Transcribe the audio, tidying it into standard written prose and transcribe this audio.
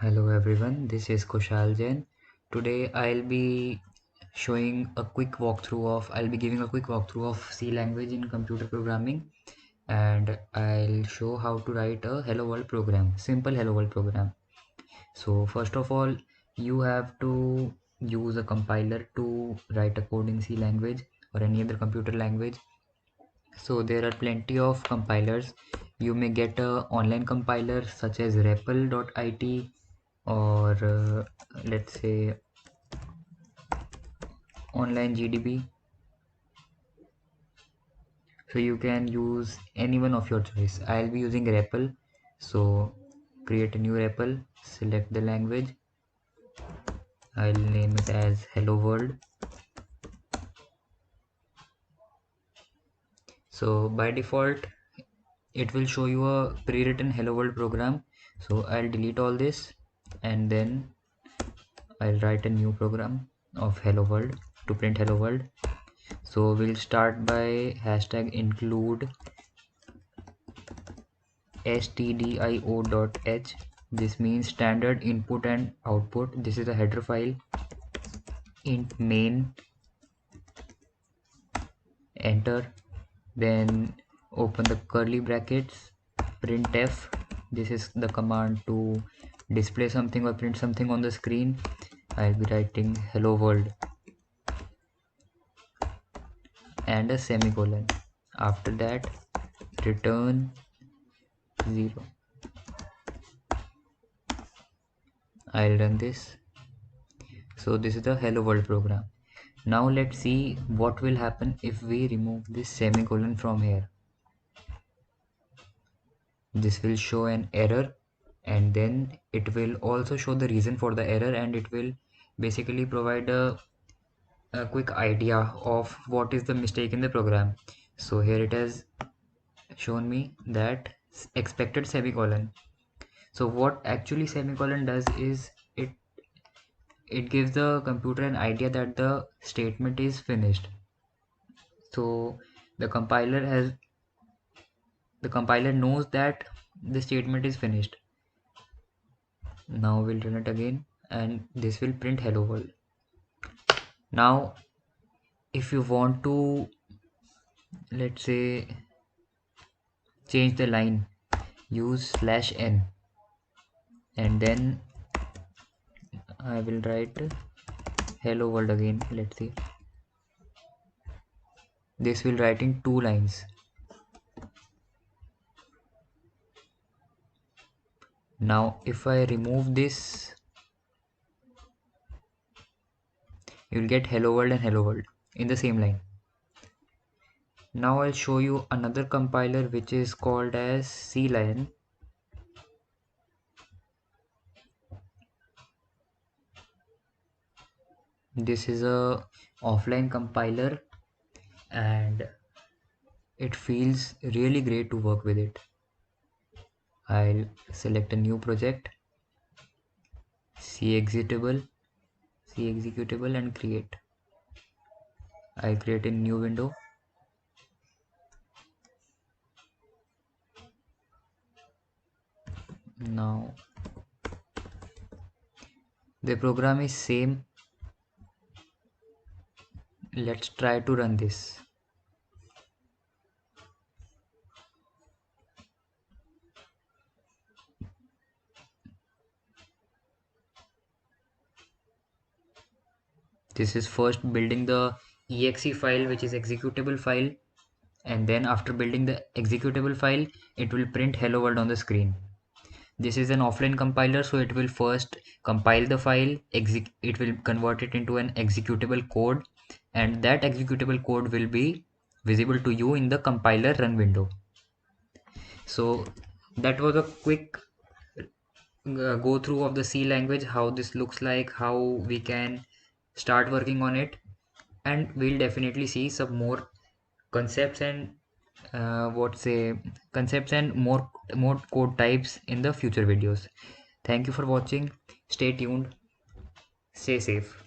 Hello everyone, this is Khushal Jain. Today I'll be giving a quick walkthrough of C language in computer programming, and I'll show how to write a hello world program, simple hello world program. So first of all, you have to use a compiler to write a code in C language or any other computer language. So there are plenty of compilers. You may get a online compiler such as Repl.it or let's say online GDB. So you can use any one of your choice. I'll be using Repl. So create a new Repl, select the language. I'll name it as Hello World. So by default, it will show you a pre-written Hello World program. So I'll delete all this and then I'll write a new program of Hello World to print Hello World. So we'll start by hashtag include stdio.h. This means standard input and output. This is a header file. Int main, enter, then open the curly brackets, printf. This is the command to display something or print something on the screen. I'll be writing hello world and a semicolon. After that, return 0. I'll run this. So this is the hello world program. Now let's see what will happen if we remove this semicolon from here. This will show an error, and then it will also show the reason for the error, and it will basically provide a quick idea of what is the mistake in the program. So here it has shown me that expected semicolon. So what actually semicolon does is it gives the computer an idea that the statement is finished. So the compiler knows that the statement is finished. Now we'll run it again and this will print hello world. Now if you want to, let's say, change the line, use /n and then I will write hello world again. Let's see, this will write in 2 lines. Now if I remove this, you will get hello world and hello world in the same line. Now I'll show you another compiler which is called as CLion. This is a offline compiler and it feels really great to work with it. I'll select a new project, C executable and create. I'll create a new window. Now the program is same. Let's try to run this. This is first building the exe file, which is executable file, and then after building the executable file, it will print hello world on the screen. This is an offline compiler, so it will first compile the file, it will convert it into an executable code, and that executable code will be visible to you in the compiler run window. So that was a quick go through of the C language, how this looks like, how we can start working on it, and we'll definitely see some more concepts and concepts and more code types in the future videos. Thank you for watching. Stay tuned. Stay safe.